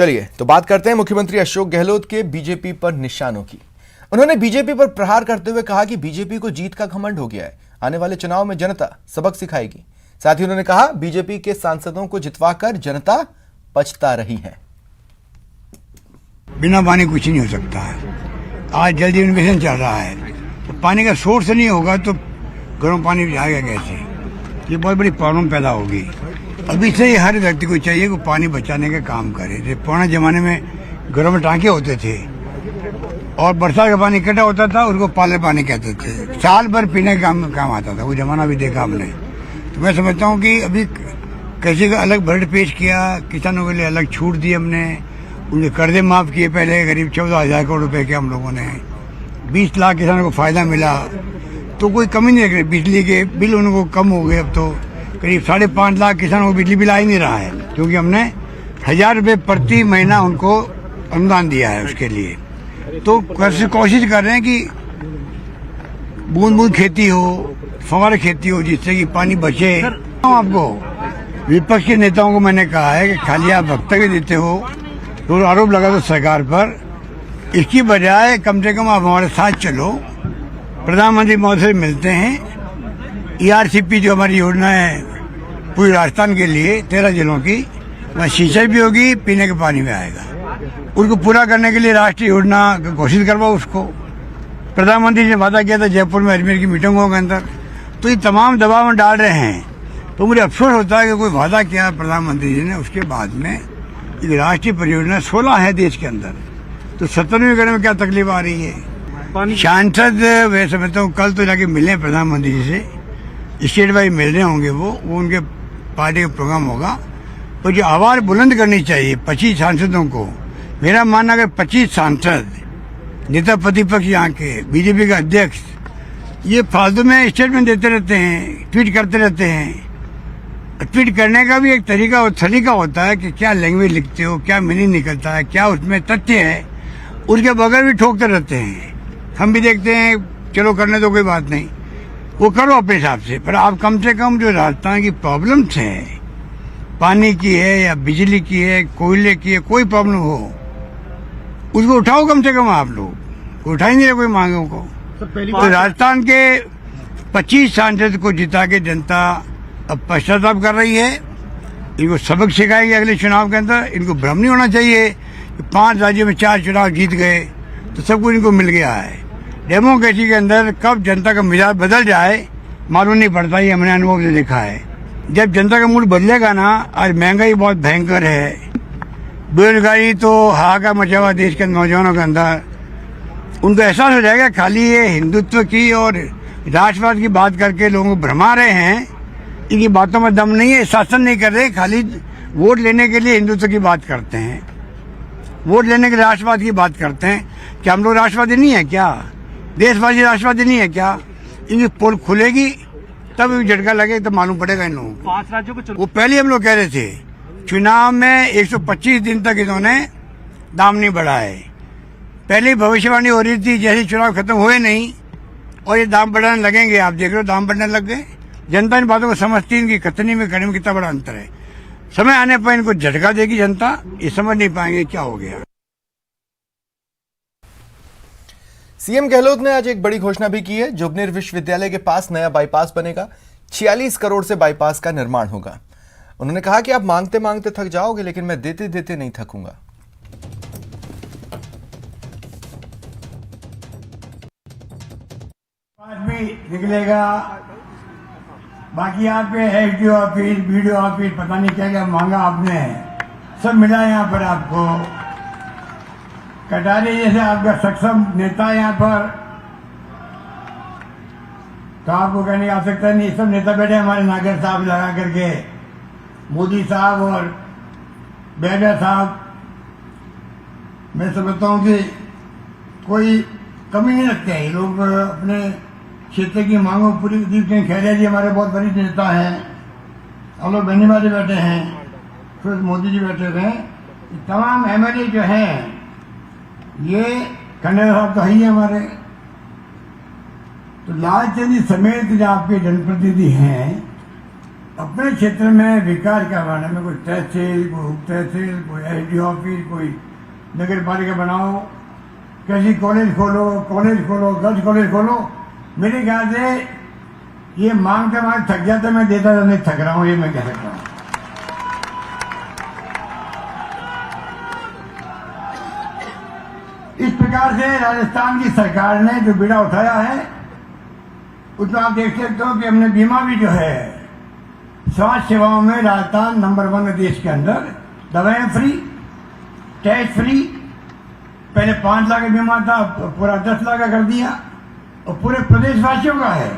चलिए तो बात करते हैं मुख्यमंत्री अशोक गहलोत के बीजेपी पर निशानों की। उन्होंने बीजेपी पर प्रहार करते हुए कहा कि बीजेपी को जीत का घमंड हो गया है, आने वाले चुनाव में जनता सबक सिखाएगी। साथ ही उन्होंने कहा बीजेपी के सांसदों को जितवाकर जनता पछता रही है। बिना पानी कुछ नहीं हो सकता है। आज जल जीवन मिशन चल रहा है, तो पानी का सोर्स नहीं होगा तो गर्म पानी जाएगा कैसे? ये बहुत बड़ी प्रॉब्लम पैदा होगी। अभी से ही हर व्यक्ति को चाहिए कि पानी बचाने का काम करे। जैसे पुराने जमाने में गर्म टांके होते थे और बरसात का पानी इकट्ठा होता था, उसको पाले पानी कहते थे, साल भर पीने का काम आता था। वो जमाना भी देखा हमने। तो मैं समझता हूँ कि अभी किसी का अलग बजट पेश किया, किसानों के लिए अलग छूट दी हमने, उनके कर्जे माफ किए। पहले करीब 14,000 करोड़ रुपए के हम लोगों ने 20 लाख किसानों को फायदा मिला, तो कोई कमी नहीं रही। बिजली के बिल उनको कम हो गए। अब तो करीब 5.5 लाख किसानों को बिजली बिल आ ही नहीं रहा है, क्योंकि हमने 1,000 रुपये प्रति महीना उनको अनुदान दिया है उसके लिए। तो कोशिश कर रहे हैं कि बूंद बूंद खेती हो, फव्वारा खेती हो, जिससे कि पानी बचे। आपको विपक्ष के नेताओं को मैंने कहा है कि खाली आप वक्तव्य देते हो तो आरोप लगा दो सरकार पर, इसकी बजाय कम से कम आप हमारे साथ चलो, प्रधानमंत्री महोदय से मिलते हैं। ERCP जो हमारी योजना है पूरे राजस्थान के लिए 13 जिलों की, वहाँ सिंचाई भी होगी, पीने के पानी में आएगा। उनको पूरा करने के लिए राष्ट्रीय योजना घोषित करवाओ उसको। प्रधानमंत्री ने वादा किया था जयपुर में अजमेर की मीटिंगों के अंदर, तो ये तमाम दबाव में डाल रहे हैं। तो मुझे अफसोस होता है कि कोई वादा किया प्रधानमंत्री जी ने, उसके बाद में एक राष्ट्रीय परियोजना 16 है देश के अंदर, तो 17वीं करने में क्या तकलीफ आ रही है? सांसद वे समझता हूँ कल तो जाके मिले प्रधानमंत्री जी से, स्टेट वाइज मिल रहे होंगे। वो उनके पार्टी का प्रोग्राम होगा। तो जो आवाज बुलंद करनी चाहिए 25 सांसदों को, मेरा मानना है 25 सांसद नेता प्रतिपक्ष यहाँ के, बीजेपी का अध्यक्ष, ये फालतू में स्टेटमेंट देते रहते हैं, ट्वीट करते रहते हैं। ट्वीट करने का भी एक तरीका होता है कि क्या लैंग्वेज लिखते हो, क्या मीनिंग निकलता है, क्या उसमें तथ्य है, उसके बगैर भी ठोकते रहते हैं। हम भी देखते हैं, चलो करने दो, कोई बात नहीं, वो करो अपने हिसाब से, पर आप कम से कम जो राजस्थान की प्रॉब्लम्स हैं, पानी की है या बिजली की है, कोयले की है, कोई प्रॉब्लम हो उसको उठाओ कम से कम। आप लोग उठा ही नहीं रहे कोई मांगों को। तो राजस्थान के 25 सांसद को जिता के जनता अब पश्चाताप कर रही है। इनको सबक सिखाएगी अगले चुनाव के अंदर। इनको भ्रम नहीं होना चाहिए कि 5 राज्यों में 4 चुनाव जीत गए तो सब कुछ इनको मिल गया है। डेमोक्रेसी के अंदर कब जनता का मिजाज बदल जाए मालूम नहीं पड़ता, ये हमने अनुभव से देखा है। जब जनता का मूड बदलेगा ना, आज महंगाई बहुत भयंकर है, बेरोजगारी तो हाहाकार मचा हुआ देश के नौजवानों के अंदर, उनको एहसास हो जाएगा खाली ये हिंदुत्व की और राष्ट्रवाद की बात करके लोगों को भरमा रहे हैं, इनकी बातों में दम नहीं है, शासन नहीं कर रहे, खाली वोट लेने के लिए हिंदुत्व की बात करते हैं, वोट लेने के लिए राष्ट्रवाद की बात करते हैं। क्या हम लोग राष्ट्रवादी नहीं है क्या? देशवासी राष्ट्रवादी नहीं है क्या? इनकी पोल खुलेगी तब झटका लगे तब मालूम पड़ेगा इन लोगों को। 5 राज्यों को वो पहले हम लोग कह रहे थे चुनाव में 125 दिन तक इन्होंने दाम नहीं बढ़ाए। पहले भविष्यवाणी हो रही थी, जैसे चुनाव खत्म हुए नहीं और ये दाम बढ़ाने लगेंगे, आप देख रहे हो दाम बढ़ने लग गए। जनता इन बातों को समझती है, इनकी कथनी में करने में कितना बड़ा अंतर है। समय आने पर इनको झटका देगी जनता, ये समझ नहीं पाएंगे क्या हो गया। सीएम गहलोत ने आज एक बड़ी घोषणा भी की है। जोबनेर विश्वविद्यालय के पास नया बाईपास बनेगा, 46 करोड़ से बाईपास का निर्माण होगा। उन्होंने कहा कि आप मांगते मांगते थक जाओगे, लेकिन मैं देते देते नहीं थकूंगा। भी निकलेगा, बाकी यहाँ पे एसडीओ ऑफिस, बीडीओ ऑफिस, पता नहीं क्या क्या मांगा आपने, सब मिला यहाँ पर आपको। कटारी जैसे आपका सक्षम नेता यहाँ पर, तो आपको कहने की आवश्यकता नहीं। सब नेता बैठे हमारे नागर साहब लगा करके, मोदी साहब और बैगा साहब। मैं समझता हूँ कि कोई कमी नहीं रखते हैं ये लोग अपने क्षेत्र की मांगों पूरी। दीप सिंह खैरिया जी हमारे बहुत वरिष्ठ नेता हैं, हम लोग बेनीवाल जी बैठे हैं, फिर मोदी जी बैठे हुए हैं, तमाम एमएलए जो हैं, ये खंडेलवाल साहब तो है ही हमारे। तो लालचंद जी समेत जो आपके जनप्रतिनिधि हैं, अपने क्षेत्र में विकास करवाने में कोई तहसील, कोई उप तहसील, कोई एसडी ऑफिस, कोई नगर पालिका बनाओ, कैसी कॉलेज खोलो, गर्ल्स कॉलेज खोलो, मेरे ख्याल से ये मांगते मांगते थक जाता, मैं देता नहीं थक रहा हूँ, ये मैं कह सकता हूँ। इस प्रकार से राजस्थान की सरकार ने जो बीड़ा उठाया है उसमें आप देख सकते हो कि हमने बीमा भी जो है स्वास्थ्य सेवाओं में राजस्थान नंबर 1 है देश के अंदर। दवाएं फ्री, टेस्ट फ्री, पहले 5 लाख का बीमा था, पूरा 10 लाख का कर दिया और पूरे प्रदेशवासियों का है।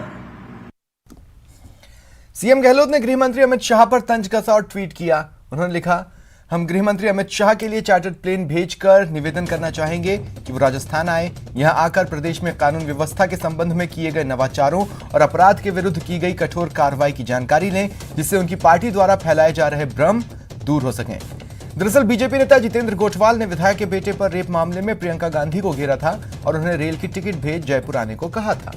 सीएम गहलोत ने गृह मंत्री अमित शाह पर तंज कसा और ट्वीट किया। उन्होंने लिखा, हम गृह मंत्री अमित शाह के लिए चार्टर्ड प्लेन भेजकर निवेदन करना चाहेंगे कि वो राजस्थान आए, यहां आकर प्रदेश में कानून व्यवस्था के संबंध में किए गए नवाचारों और अपराध के विरुद्ध की गई कठोर कार्रवाई की जानकारी लें, जिससे उनकी पार्टी द्वारा फैलाए जा रहे भ्रम दूर हो सकें। दरअसल बीजेपी नेता जितेंद्र गोठवाल ने विधायक के बेटे पर रेप मामले में प्रियंका गांधी को घेरा था और उन्हें रेल की टिकट भेज जयपुर आने को कहा था।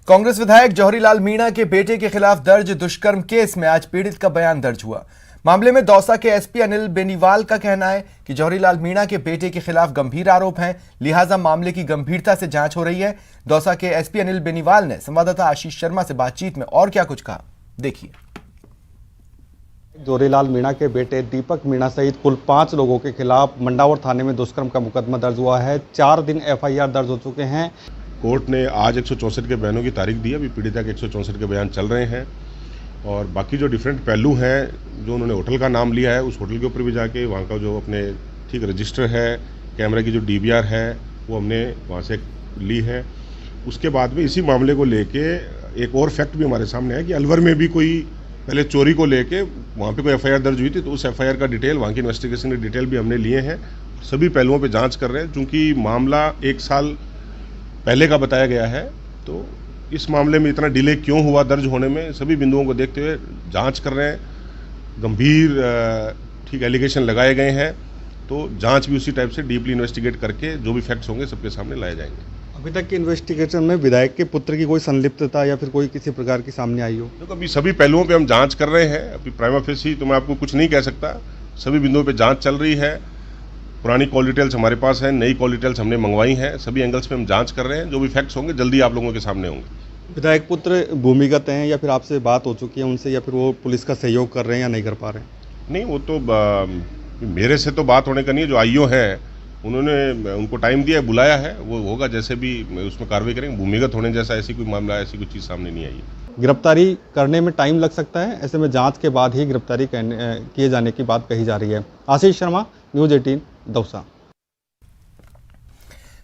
कांग्रेस विधायक जौहरीलाल मीणा के बेटे के खिलाफ दर्ज दुष्कर्म केस में आज पीड़ित का बयान दर्ज हुआ। मामले में दौसा के एसपी अनिल बेनीवाल का कहना है कि जौहरीलाल मीणा के बेटे के खिलाफ गंभीर आरोप हैं, लिहाजा मामले की गंभीरता से जांच हो रही है। दौसा के एसपी अनिल बेनीवाल ने संवाददाता आशीष शर्मा से बातचीत में और क्या कुछ कहा, देखिए। जौहरीलाल मीणा के बेटे दीपक मीणा सहित कुल 5 लोगों के खिलाफ मंडावर थाने में दुष्कर्म का मुकदमा दर्ज हुआ है। 4 दिन एफआईआर दर्ज हो चुके हैं। कोर्ट ने आज 164 के बयानों की तारीख दी। अभी पीड़िता के 164 के बयान चल रहे हैं और बाकी जो डिफरेंट पहलू हैं, जो उन्होंने होटल का नाम लिया है, उस होटल के ऊपर भी जाके वहाँ का जो अपने ठीक रजिस्टर है, कैमरा की जो डीवीआर है, वो हमने वहाँ से ली है। उसके बाद में इसी मामले को लेके एक और फैक्ट भी हमारे सामने है कि अलवर में भी कोई पहले चोरी को लेके वहाँ पे कोई एफआईआर दर्ज हुई थी, तो उस एफआईआर का डिटेल, वहाँ की इन्वेस्टिगेशन की डिटेल भी हमने लिए हैं। सभी पहलुओं पर जाँच कर रहे हैं। चूँकि मामला 1 साल पहले का बताया गया है, तो इस मामले में इतना डिले क्यों हुआ दर्ज होने में, सभी बिंदुओं को देखते हुए जांच कर रहे हैं। गंभीर ठीक एलिगेशन लगाए गए हैं, तो जांच भी उसी टाइप से डीपली इन्वेस्टिगेट करके जो भी फैक्ट्स होंगे सबके सामने लाए जाएंगे। अभी तक की इन्वेस्टिगेशन में विधायक के पुत्र की कोई संलिप्तता या फिर कोई किसी प्रकार की सामने आई हो? तो अभी सभी पहलुओं पे हम जांच कर रहे हैं। अभी प्राइमा फेसी तो मैं आपको कुछ नहीं कह सकता। सभी बिंदुओं पे जांच चल रही है। पुरानी कॉल डिटेल्स हमारे पास हैं, नई कॉल डिटेल्स हमने मंगवाई हैं। सभी एंगल्स पे हम जांच कर रहे हैं। जो भी फैक्ट्स होंगे जल्दी आप लोगों के सामने होंगे। विधायक पुत्र भूमिगत हैं या फिर आपसे बात हो चुकी है उनसे, या फिर वो पुलिस का सहयोग कर रहे हैं या नहीं कर पा रहे हैं? नहीं, वो तो मेरे से तो बात होने का नहीं है। जो आईओ है उन्होंने उनको टाइम दिया है, बुलाया है, वो होगा, जैसे भी उसमें कार्रवाई करेंगे। भूमिगत होने जैसा ऐसी कोई मामला, ऐसी कोई चीज़ सामने नहीं आई है। गिरफ्तारी करने में टाइम लग सकता है, ऐसे में जांच के बाद ही गिरफ्तारी किए जाने की बात कही जा रही है। आशीष शर्मा, न्यूज़ 18, दौसा।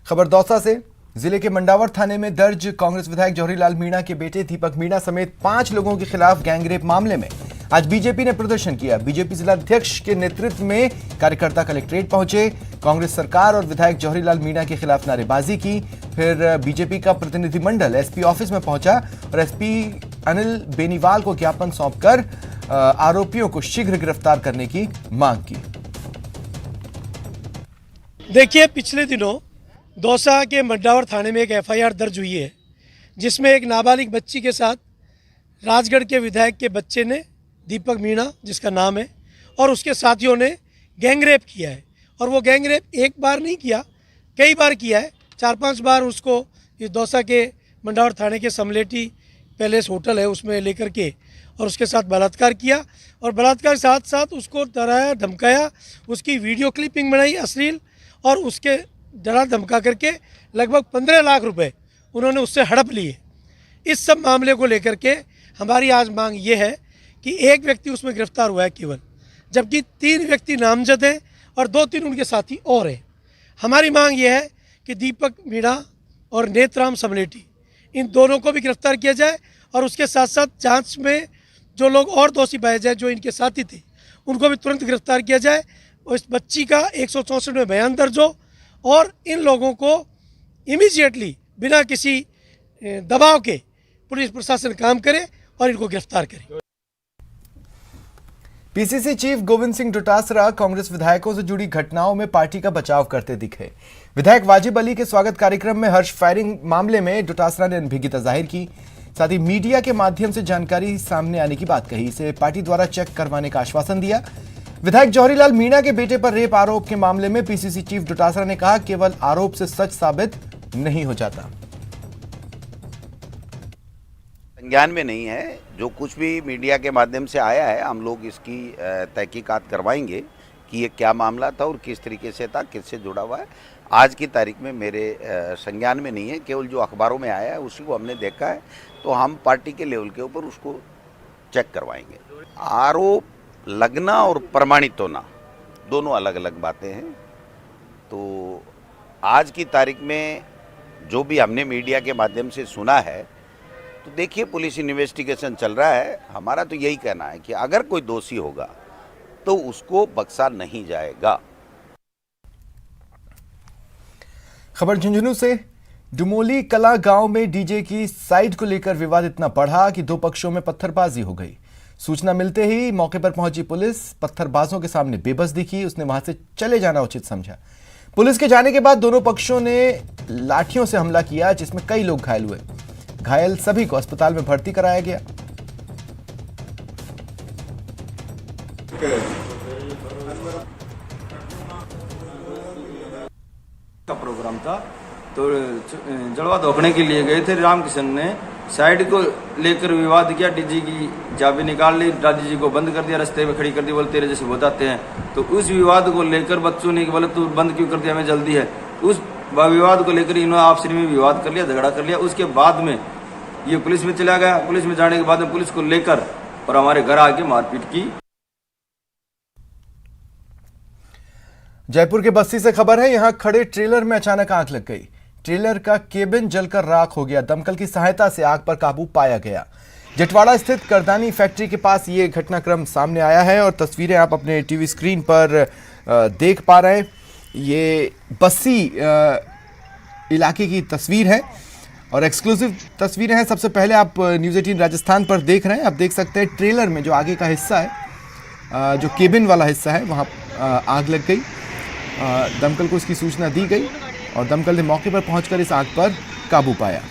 खबर दौसा से। जिले के मंडावर थाने में दर्ज कांग्रेस विधायक जौहरीलाल मीणा के बेटे दीपक मीणा समेत 5 लोगों के खिलाफ गैंगरेप मामले में आज बीजेपी ने प्रदर्शन किया। बीजेपी जिलाध्यक्ष के नेतृत्व में कार्यकर्ता कलेक्ट्रेट पहुंचे, कांग्रेस सरकार और विधायक जौहरीलाल मीणा के खिलाफ नारेबाजी की। फिर बीजेपी का प्रतिनिधिमंडल एसपी ऑफिस में पहुंचा और एसपी अनिल बेनीवाल को ज्ञापन सौंपकर आरोपियों को शीघ्र गिरफ्तार करने की मांग की। देखिए, पिछले दिनों दौसा के मंडावर थाने में एक एफआईआर दर्ज हुई है, जिसमें एक नाबालिग बच्ची के साथ राजगढ़ के विधायक के बच्चे ने, दीपक मीणा जिसका नाम है, और उसके साथियों ने गैंगरेप किया है। और वो गैंगरेप एक बार नहीं किया, कई बार किया है। 4-5 बार उसको इस दौसा के मंडावर थाने के समलेटी पैलेस होटल है उसमें लेकर के और उसके साथ बलात्कार किया, और बलात्कार साथ साथ उसको डराया धमकाया, उसकी वीडियो क्लिपिंग बनाई अश्लील, और उसके डरा धमका करके लगभग 15 लाख रुपए उन्होंने उससे हड़प लिए। इस सब मामले को लेकर के हमारी आज मांग ये है कि एक व्यक्ति उसमें गिरफ्तार हुआ है केवल, जबकि 3 व्यक्ति नामजद हैं और 2-3 उनके साथी और हैं। हमारी मांग ये है कि दीपक मीणा और नेतराम समलेटी, इन दोनों को भी गिरफ्तार किया जाए, और उसके साथ साथ जांच में जो लोग और दोषी पाए जाए, जो इनके साथी थे, उनको भी तुरंत गिरफ्तार किया जाए। और इस बच्ची का 164 में बयान दर्ज हो और इन लोगों को इमीडिएटली बिना किसी दबाव के पुलिस प्रशासन काम करे और इनको गिरफ्तार करे। पीसीसी चीफ गोविंद सिंह डोटासरा कांग्रेस विधायकों से जुड़ी घटनाओं में पार्टी का बचाव करते दिखे। विधायक वाजिब अली के स्वागत कार्यक्रम में हर्ष फायरिंग मामले में डोटासरा ने अनभिज्ञता जाहिर की। साथ ही मीडिया के माध्यम से जानकारी सामने आने की बात कही। इसे पार्टी द्वारा चेक करवाने का आश्वासन दिया। विधायक जौहरीलाल मीणा के बेटे पर रेप आरोप के मामले में पीसीसी चीफ डोटासरा ने कहा, केवल आरोप से सच साबित नहीं हो जाता। संज्ञान में नहीं है। जो कुछ भी मीडिया के माध्यम से आया है, हम लोग इसकी तहकीकात करवाएंगे कि ये क्या मामला था और किस तरीके से था, किससे जुड़ा हुआ है। आज की तारीख में मेरे संज्ञान में नहीं है। केवल जो अखबारों में आया है उसी को हमने देखा है, तो हम पार्टी के लेवल के ऊपर उसको चेक करवाएंगे। आरोप लगना और प्रमाणित होना दोनों अलग अलग बातें हैं। तो आज की तारीख में जो भी हमने मीडिया के माध्यम से सुना है, तो देखिए पुलिस इन्वेस्टिगेशन चल रहा है। हमारा तो यही कहना है कि अगर कोई दोषी होगा तो उसको बख्शा नहीं जाएगा। खबर झुंझुनू से। डुमोली कला गांव में डीजे की साइड को लेकर विवाद इतना बढ़ा कि दो पक्षों में पत्थरबाजी हो गई। सूचना मिलते ही मौके पर पहुंची पुलिस पत्थरबाजों के सामने बेबस दिखी। उसने वहां से चले जाना उचित समझा। पुलिस के जाने के बाद दोनों पक्षों ने लाठियों से हमला किया, जिसमें कई लोग घायल हुए। घायल सभी को अस्पताल में भर्ती कराया गया। का प्रोग्राम था, तो जड़वा धोखने के लिए गए थे। रामकिशन ने साइड को लेकर विवाद किया, डीजी की चाबी निकाल ली, दादी जी को बंद कर दिया, रास्ते में खड़ी कर दी, बोले तेरे जैसे बताते हैं। तो उस विवाद को लेकर बच्चों ने बोले तू बंद क्यों कर दिया, हमें जल्दी है। उस विवाद को लेकर इन्होंने आपस में विवाद कर लिया, झगड़ा कर लिया। उसके बाद में ये पुलिस में चला गया। पुलिस में जाने के बाद में पुलिस को लेकर और हमारे घर आके मारपीट की। जयपुर के बस्ती से खबर है। यहां खड़े ट्रेलर में अचानक आग लग गई। ट्रेलर का केबिन जलकर राख हो गया। दमकल की सहायता से आग पर काबू पाया गया। जटवाड़ा स्थित करदानी फैक्ट्री के पास ये घटनाक्रम सामने आया है और तस्वीरें आप अपने टीवी स्क्रीन पर देख पा रहे हैं। ये बस्ती इलाके की तस्वीर है और एक्सक्लूसिव तस्वीरें हैं। सबसे पहले आप न्यूज़ 18 राजस्थान पर देख रहे हैं। आप देख सकते हैं ट्रेलर में जो आगे का हिस्सा है, जो केबिन वाला हिस्सा है, वहाँ आग लग गई। दमकल को इसकी सूचना दी गई और दमकल ने मौके पर पहुंचकर इस आग पर काबू पाया।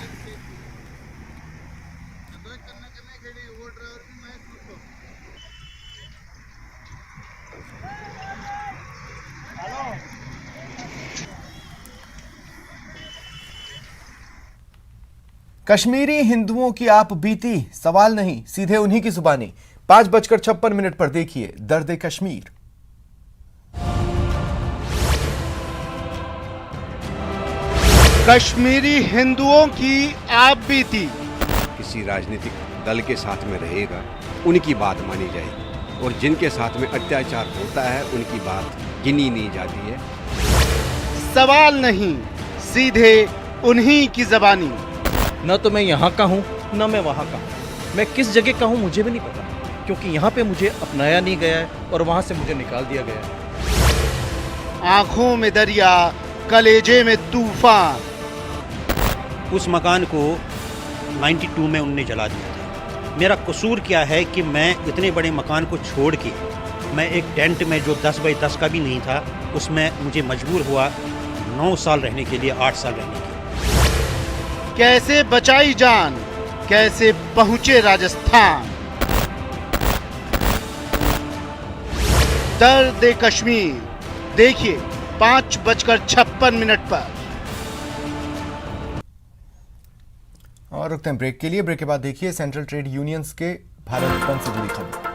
कश्मीरी हिंदुओं की आप बीती सवाल नहीं, सीधे उन्हीं की जुबानी। 5:56 पर देखिए दर्द कश्मीर। कश्मीरी हिंदुओं की आप बीती। किसी राजनीतिक दल के साथ में रहेगा, उनकी बात मानी जाएगी और जिनके साथ में अत्याचार होता है उनकी बात गिनी नहीं जाती है। सवाल नहीं, सीधे उन्हीं की जबानी। न तो मैं यहाँ का हूँ न मैं वहाँ का हूँ। मैं किस जगह का हूँ मुझे भी नहीं पता, क्योंकि यहाँ पे मुझे अपनाया नहीं गया है और वहाँ से मुझे निकाल दिया गया है। आंखों में दरिया, कलेजे में तूफान। उस मकान को 92 में उनने जला दिया था। मेरा कसूर क्या है कि मैं इतने बड़े मकान को छोड़ के मैं एक टेंट में जो 10 बाई 10 का भी नहीं था, उसमें मुझे मजबूर हुआ 9 साल रहने के लिए, 8 साल रहने के लिए। कैसे बचाई जान, कैसे पहुंचे राजस्थान। दर्द कश्मीर देखिए 5:56 पर। और रुकते हैं ब्रेक के लिए। ब्रेक के बाद देखिए सेंट्रल ट्रेड यूनियंस के भारत बंद से जुड़ी खबर।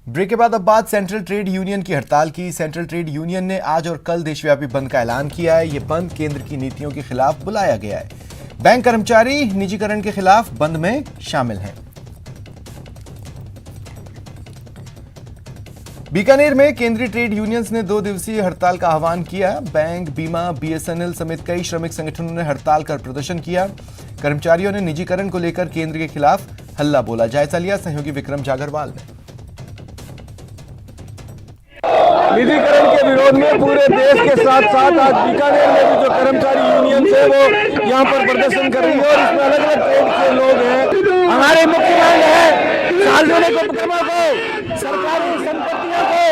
ब्रेक के बाद अब बात सेंट्रल ट्रेड यूनियन की हड़ताल की। सेंट्रल ट्रेड यूनियन ने आज और कल देशव्यापी बंद का ऐलान किया है। ये बंद केंद्र की नीतियों के खिलाफ बुलाया गया है। बैंक कर्मचारी निजीकरण के खिलाफ बंद में शामिल हैं। बीकानेर में केंद्रीय ट्रेड यूनियंस ने 2 दिवसीय हड़ताल का आह्वान किया। बैंक, बीमा, बीएसएनएल समेत कई श्रमिक संगठनों ने हड़ताल कर प्रदर्शन किया। कर्मचारियों ने निजीकरण को लेकर केंद्र के खिलाफ हल्ला बोला। जायजा लिया सहयोगी विक्रम जागरवाल ने। निजीकरण के विरोध में पूरे देश के साथ साथ आज बीकानेर में भी जो कर्मचारी यूनियन है वो यहाँ पर प्रदर्शन कर रही है और इसमें अलग अलग ट्रेड के लोग हैं। हमारी मुख्य मांग है सार्वजनिक उपक्रमों को, सरकारी संपत्तियों को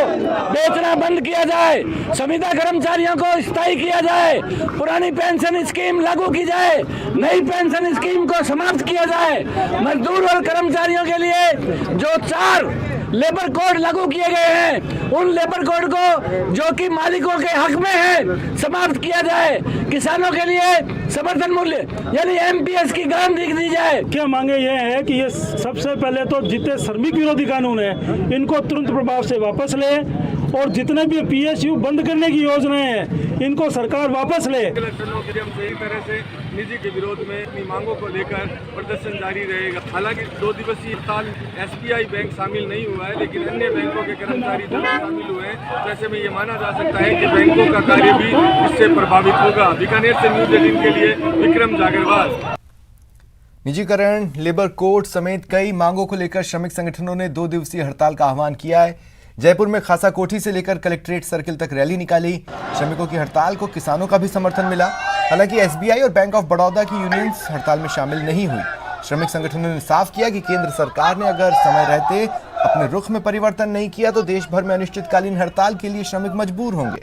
बेचना बंद किया जाए, संविदा कर्मचारियों को स्थायी किया जाए, पुरानी पेंशन स्कीम लागू की जाए, नई पेंशन स्कीम को समाप्त किया जाए, मजदूर और कर्मचारियों के लिए जो 4 लेबर कोड लागू किए गए हैं उन लेबर कोड को जो कि मालिकों के हक में है समाप्त किया जाए, किसानों के लिए समर्थन मूल्य यानी एमपीएस की गारंटी दी जाए। क्या मांगे ये है कि ये सबसे पहले तो जितने श्रमिक विरोधी कानून है इनको तुरंत प्रभाव से वापस ले और जितने भी पीएसयू बंद करने की योजनाएं हैं इनको सरकार वापस ले। सही तरह से निजी के विरोध में अपनी मांगों को लेकर प्रदर्शन जारी रहेगा। हालांकि 2 दिवसीय हड़ताल एसबीआई बैंक शामिल नहीं हुआ है, लेकिन अन्य बैंकों के कर्मचारी शामिल हुए हैं। तो ऐसे में ये माना जा सकता है कि बैंकों का कार्य भी इससे प्रभावित होगा। बीकानेर से न्यूज़ 18 के लिए विक्रम जागरवाल। निजीकरण, लेबर कोड समेत कई मांगों को लेकर श्रमिक संगठनों ने 2 दिवसीय हड़ताल का आह्वान किया है। जयपुर में खासा कोठी से लेकर कलेक्ट्रेट सर्किल तक रैली निकाली। श्रमिकों की हड़ताल को किसानों का भी समर्थन मिला। हालांकि एसबीआई और बैंक ऑफ बड़ौदा की यूनियंस हड़ताल में शामिल नहीं हुई। श्रमिक संगठनों ने साफ किया कि केंद्र सरकार ने अगर समय रहते अपने रुख में परिवर्तन नहीं किया तो देश भर में अनिश्चितकालीन हड़ताल के लिए श्रमिक मजबूर होंगे।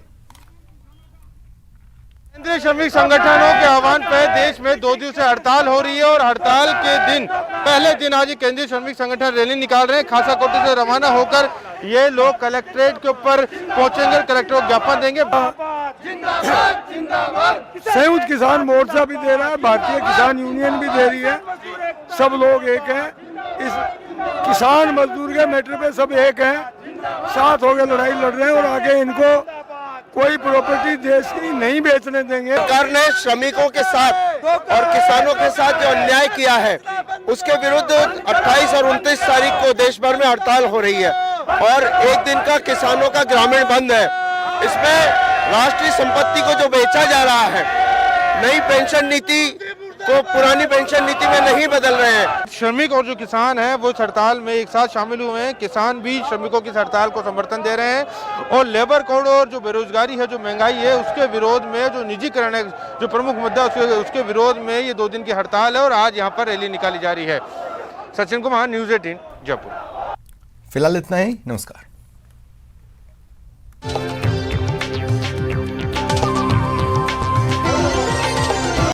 केंद्रीय श्रमिक संगठनों के आह्वान पर देश में 2 दिवसीय हड़ताल हो रही है और हड़ताल के दिन पहले दिन आज केंद्रीय श्रमिक संगठन रैली निकाल रहे हैं। खासा कोठी से रवाना होकर ये लोग कलेक्ट्रेट के ऊपर पहुंचेंगे, कलेक्टर को ज्ञापन देंगे। संयुक्त किसान मोर्चा भी दे रहा है, भारतीय किसान यूनियन भी दे रही है, सब लोग एक हैं। इस किसान मजदूर के मैटर पे सब एक हैं, साथ होकर लड़ाई लड़ रहे हैं और आगे इनको कोई प्रॉपर्टी देश की नहीं बेचने देंगे। सरकार ने श्रमिकों के साथ और किसानों के साथ जो अन्याय किया है उसके विरुद्ध 28 और 29 तारीख को देश भर में हड़ताल हो रही है और एक दिन का किसानों का ग्रामीण बंद है। इसमें राष्ट्रीय संपत्ति को जो बेचा जा रहा है, नई पेंशन नीति को पुरानी पेंशन नीति में नहीं बदल रहे हैं। श्रमिक और जो किसान हैं वो हड़ताल में एक साथ शामिल हुए हैं। किसान भी श्रमिकों की हड़ताल को समर्थन दे रहे हैं और लेबर कोड और जो बेरोजगारी है, जो महंगाई है, उसके विरोध में जो निजीकरण है जो प्रमुख मुद्दा उसके विरोध में ये 2 दिन की हड़ताल है और आज यहाँ पर रैली निकाली जा रही है। सचिन कुमार, न्यूज़ 18 जयपुर। फिलहाल इतना ही, नमस्कार।